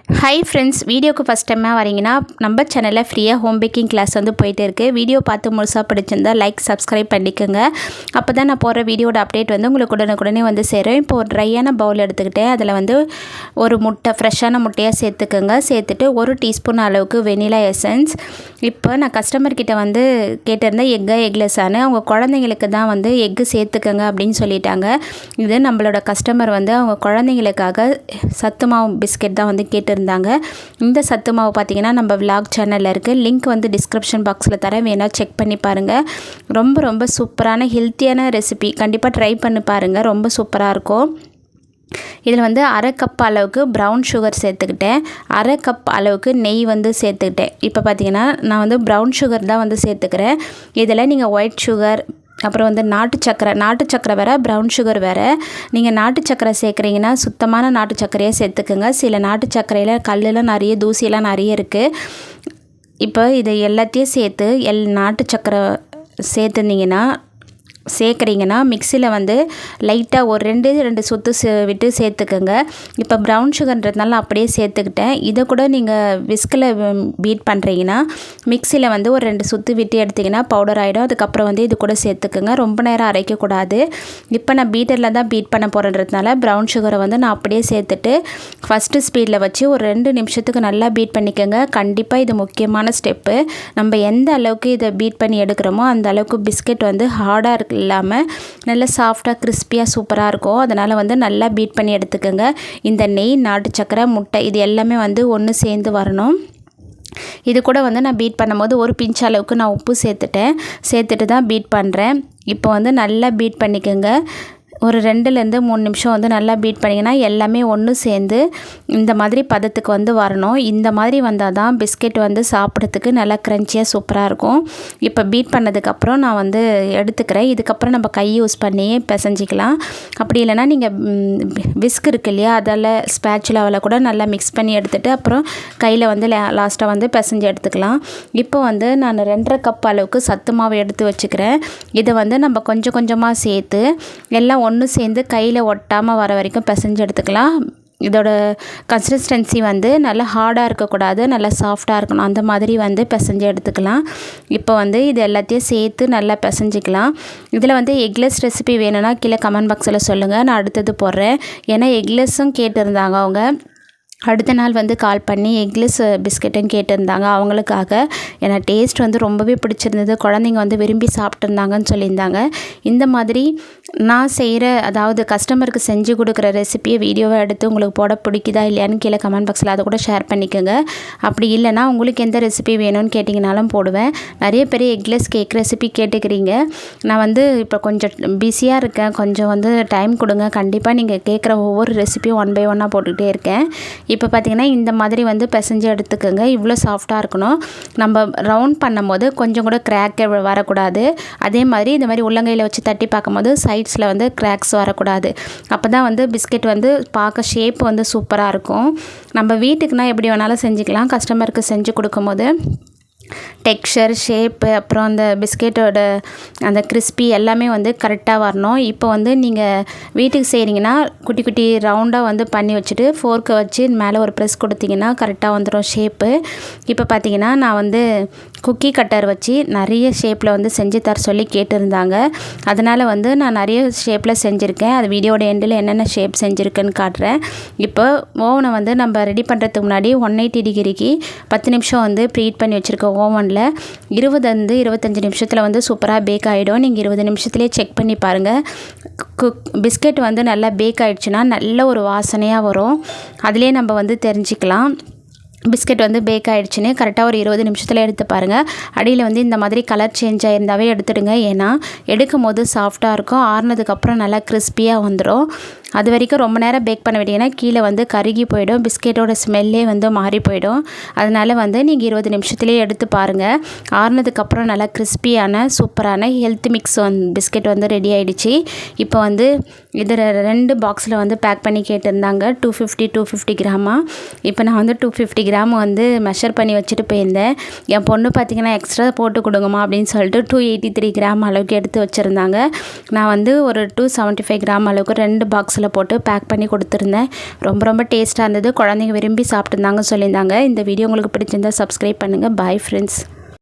Hi friends, வீடியோக்கு first டைமாக வரீங்கன்னா நம்ம சேனலில் ஃப்ரீயாக ஹோம் பேக்கிங் கிளாஸ் வந்து போயிட்டு இருக்குது. வீடியோ பார்த்து முழுசாக பிடிச்சிருந்தா லைக் சப்ஸ்கிரைப் பண்ணிக்கோங்க. அப்போ தான் நான் போடுற வீடியோட அப்டேட் வந்து உங்களுக்கு உடனுக்குடனே வந்து சேரும். இப்போ ஒரு ட்ரையான பவுல் எடுத்துக்கிட்டேன். அதில் வந்து ஒரு முட்டை, ஃப்ரெஷ்ஷான முட்டையாக சேர்த்துக்கோங்க. சேர்த்துட்டு 1 டீஸ்பூன் அளவுக்கு வெனிலா எசன்ஸ். இப்போ நான் கஸ்டமர்கிட்ட வந்து கேட்டிருந்தேன் எக்லெஸ்ஸானு. அவங்க குழந்தைங்களுக்கு தான் வந்து எக்கு சேர்த்துக்கோங்க அப்படின்னு சொல்லிட்டாங்க. இது நம்மளோட கஸ்டமர் வந்து அவங்க குழந்தைங்களுக்காக சத்து மாவு பிஸ்கெட் தான் வந்து கேட்டிருந்தாங்க. இந்த சத்து மாவு பார்த்திங்கன்னா நம்ம விலாக் சேனலில் இருக்குது. லிங்க் வந்து டிஸ்கிரிப்ஷன் பாக்ஸில் தரேன், வேணால் செக் பண்ணி பாருங்கள். ரொம்ப சூப்பரான ஹெல்த்தியான ரெசிபி, கண்டிப்பாக ட்ரை பண்ணி பாருங்கள். ரொம்ப சூப்பராக இருக்கும். இதில் வந்து 1/2 கப் அளவுக்கு ப்ரௌன் சுகர் சேர்த்துக்கிட்டேன். 1/2 கப் அளவுக்கு நெய் வந்து சேர்த்துக்கிட்டேன். இப்போ பார்த்திங்கன்னா நான் வந்து ப்ரௌன் சுகர் தான் வந்து சேர்த்துக்கிறேன். இதில் நீங்கள் ஒயிட் சுகர், அப்புறம் வந்து நாட்டு சக்கரை வேறு, ப்ரௌன் சுகர் வேறு. நீங்கள் நாட்டு சக்கரை சேர்க்குறீங்கன்னா சுத்தமான நாட்டு சர்க்கரையை சேர்த்துக்குங்க. சில நாட்டு சர்க்கரையில் கல்லெலாம் நிறைய, தூசியெல்லாம் நிறைய இருக்குது. இப்போ இதை எல்லாத்தையும் சேர்த்து நாட்டு சக்கரை சேர்க்குறீங்கன்னா மிக்சியில் வந்து லைட்டாக ஒரு 2 சுற்று விட்டு சேர்த்துக்கோங்க. இப்போ ப்ரௌன் சுகர்ன்றதுனால அப்படியே சேர்த்துக்கிட்டேன். இதை கூட நீங்கள் விஸ்கில் பீட் பண்ணுறீங்கன்னா மிக்சியில் வந்து ஒரு 2 சுற்று விட்டு எடுத்திங்கன்னா பவுடர் ஆகிடும். அதுக்கப்புறம் வந்து இது கூட சேர்த்துக்குங்க. ரொம்ப நேரம் அரைக்கக்கூடாது. இப்போ நான் பீட்டரில் தான் பீட் பண்ண போகிறன்றதுனால ப்ரௌன் சுகரை வந்து நான் அப்படியே சேர்த்துட்டு ஃபஸ்ட்டு ஸ்பீடில் வச்சு ஒரு 2 நிமிஷத்துக்கு நல்லா பீட் பண்ணிக்கோங்க. கண்டிப்பாக இது முக்கியமான ஸ்டெப்பு. நம்ம எந்த அளவுக்கு இதை பீட் பண்ணி எடுக்கிறோமோ அந்த அளவுக்கு பிஸ்கெட் வந்து ஹார்டாக இல்லாமல் நல்லா சாஃப்டாக கிறிஸ்பியாக சூப்பராக இருக்கும். அதனால் வந்து நல்லா பீட் பண்ணி எடுத்துக்கோங்க. இந்த நெய், நாட்டு சக்கரை, முட்டை இது எல்லாமே வந்து ஒன்று சேர்ந்து வரணும். இது கூட வந்து நான் பீட் பண்ணும்போது ஒரு பிஞ்ச் அளவுக்கு நான் உப்பு சேர்த்துட்டு தான் பீட் பண்ணுறேன். இப்போ வந்து நல்லா பீட் பண்ணிக்கோங்க. ஒரு 2-3 நிமிஷம் வந்து நல்லா பீட் பண்ணிங்கன்னா எல்லாமே ஒன்று சேர்ந்து இந்த மாதிரி பதத்துக்கு வந்து வரணும். இந்த மாதிரி வந்தால் தான் பிஸ்கெட் வந்து சாப்பிட்றதுக்கு நல்லா க்ரன்ச்சியாக சூப்பராக இருக்கும். இப்போ பீட் பண்ணதுக்கப்புறம் நான் வந்து எடுத்துக்கிறேன். இதுக்கப்புறம் நம்ம கை யூஸ் பண்ணி பிசைஞ்சிக்கலாம். அப்படி இல்லைனா நீங்கள் விஸ்க் இருக்கு இல்லையா, அதில் ஸ்பேச்சுலாவில் கூட நல்லா மிக்ஸ் பண்ணி எடுத்துகிட்டு அப்புறம் கையில் வந்து லாஸ்ட்டாக வந்து பிசைஞ்சு எடுத்துக்கலாம். இப்போ வந்து நான் 2.5 கப் அளவுக்கு சத்து மாவு எடுத்து வச்சுக்கிறேன். இதை வந்து நம்ம கொஞ்சம் கொஞ்சமாக சேர்த்து எல்லாம் ஒன்று சேர்ந்து கையில் ஒட்டாமல் வர வரைக்கும் பிசைஞ்சு எடுத்துக்கலாம். இதோட கன்சிஸ்டன்சி வந்து நல்லா ஹார்டாக இருக்கக்கூடாது, நல்லா சாஃப்டாக இருக்கணும். அந்த மாதிரி வந்து பிசைஞ்சு எடுத்துக்கலாம். இப்போ வந்து இது எல்லாத்தையும் சேர்த்து நல்லா பிசைஞ்சிக்கலாம். இதில் வந்து எக்லெஸ் ரெசிபி வேணும்னா கீழே கமெண்ட் பாக்ஸில் சொல்லுங்கள், நான் அடுத்தது போடுறேன். ஏன்னா எக்லெஸ்ஸும் கேட்டிருந்தாங்க அவங்க. அடுத்த நாள் வந்து கால் பண்ணி எக்லெஸ் பிஸ்கெட்டுன்னு கேட்டிருந்தாங்க அவங்களுக்காக. ஏன்னா டேஸ்ட் வந்து ரொம்பவே பிடிச்சிருந்தது, குழந்தைங்க வந்து விரும்பி சாப்பிட்ருந்தாங்கன்னு சொல்லியிருந்தாங்க. இந்த மாதிரி நான் செய்கிற, அதாவது கஸ்டமருக்கு செஞ்சு கொடுக்குற ரெசிப்பியை வீடியோவை எடுத்து உங்களுக்கு போட பிடிக்குதா இல்லையான்னு கீழே கமெண்ட் பாக்ஸில் அதை கூட ஷேர் பண்ணிக்கோங்க. அப்படி இல்லைனா உங்களுக்கு எந்த ரெசிபி வேணும்னு கேட்டிங்கனாலும் போடுவேன். நிறைய பேர் எக்லெஸ் கேக் ரெசிபி கேட்டுக்கிறீங்க. நான் வந்து இப்போ கொஞ்சம் பிஸியாக இருக்கேன், கொஞ்சம் வந்து டைம் கொடுங்க. கண்டிப்பாக நீங்கள் கேட்குற ஒவ்வொரு ரெசிபியும் 1 by 1 போட்டுக்கிட்டே இருக்கேன். இப்போ பார்த்திங்கன்னா இந்த மாதிரி வந்து பிசைஞ்சு எடுத்துக்கோங்க. இவ்வளோ சாஃப்டாக இருக்கணும். நம்ம ரவுண்ட் பண்ணும்போது கொஞ்சம் கூட கிராக் வரக்கூடாது. அதே மாதிரி இந்த மாதிரி உள்ளங்கையில் வச்சு தட்டி பார்க்கும்போது சைட்ஸில் வந்து கிராக்ஸ் வரக்கூடாது. அப்போ தான் வந்து பிஸ்கெட் வந்து பார்க்க ஷேப் வந்து சூப்பராக இருக்கும். நம்ம வீட்டுக்குனால் எப்படி வேணாலும் செஞ்சுக்கலாம். கஸ்டமருக்கு செஞ்சு கொடுக்கும்போது டெக்ஸ்சர், ஷேப்பு, அப்புறம் அந்த பிஸ்கெட்டோட அந்த கிறிஸ்பி எல்லாமே வந்து கரெக்டாக வரணும். இப்போ வந்து நீங்கள் வீட்டுக்கு செய்கிறீங்கன்னா குட்டி ரவுண்டாக வந்து பண்ணி வச்சுட்டு ஃபோர்க்கை வச்சு மேலே ஒரு ப்ரெஸ் கொடுத்திங்கன்னா கரெக்டாக வந்துடும் ஷேப்பு. இப்போ பார்த்திங்கன்னா நான் வந்து குக்கி கட்டர் வச்சு நிறைய ஷேப்பில் வந்து செஞ்சு தர சொல்லி கேட்டிருந்தாங்க. அதனால் வந்து நான் நிறைய ஷேப்பில் செஞ்சுருக்கேன். அது வீடியோட எண்டில் என்னென்ன ஷேப் செஞ்சுருக்கேன்னு காட்டுறேன். இப்போ ஓவனை வந்து நம்ம ரெடி பண்ணுறதுக்கு முன்னாடி 180 டிகிரிக்கு 10 நிமிஷம் வந்து ப்ரீட் பண்ணி வச்சுருக்கோம். ஓவனில் 20-25 நிமிஷத்தில் வந்து சூப்பராக பேக் ஆகிடும். நீங்கள் 20 நிமிஷத்துலேயே செக் பண்ணி பாருங்கள். பிஸ்கெட் வந்து நல்லா பேக் ஆகிடுச்சுன்னா நல்ல ஒரு வாசனையாக வரும். அதிலே நம்ம வந்து தெரிஞ்சுக்கலாம் பிஸ்கெட் வந்து பேக் ஆகிடுச்சுன்னு. கரெக்டாக ஒரு 20 நிமிஷத்தில் எடுத்து பாருங்கள். அடியில் வந்து இந்த மாதிரி கலர் சேஞ்ச் ஆகிருந்தாவே எடுத்துடுங்க. ஏன்னா எடுக்கும் போது சாஃப்டாக இருக்கும், ஆறுனதுக்கப்புறம் நல்லா கிறிஸ்பியாக வந்துடும். அது வரைக்கும் ரொம்ப நேரம் பேக் பண்ண விட்டீங்கன்னா கீழே வந்து கருகி போயிடும், பிஸ்கெட்டோட ஸ்மெல்லே வந்து மாறி போயிடும். அதனால் வந்து நீங்கள் 20 நிமிஷத்துலேயே எடுத்து பாருங்கள். ஆறுனதுக்கப்புறம் நல்லா கிறிஸ்பியான சூப்பரான ஹெல்த் மிக்ஸ் பிஸ்கெட் வந்து ரெடி ஆகிடுச்சு. இப்போ வந்து இதில் 2 பாக்ஸில் வந்து பேக் பண்ணி கேட்டிருந்தாங்க 250 கிராமா. இப்போ நான் வந்து 250 கிராம் வந்து மெஷர் பண்ணி வச்சுட்டு போயிருந்தேன். என் பொண்ணு பார்த்திங்கன்னா எக்ஸ்ட்ரா போட்டு கொடுங்கம்மா அப்படின்னு சொல்லிட்டு 283 கிராம் அளவுக்கு எடுத்து வச்சுருந்தாங்க. நான் வந்து ஒரு 275 கிராம் அளவுக்கு 2 பாக்ஸில் போட்டு பேக் பண்ணி கொடுத்துருந்தேன். ரொம்ப டேஸ்ட்டாக இருந்தது. குழந்தைங்க விரும்பி சாப்பிட்டுருந்தாங்க சொல்லியிருந்தாங்க. இந்த வீடியோ உங்களுக்கு பிடிச்சிருந்தா சப்ஸ்கிரைப் பண்ணுங்கள். Bye friends.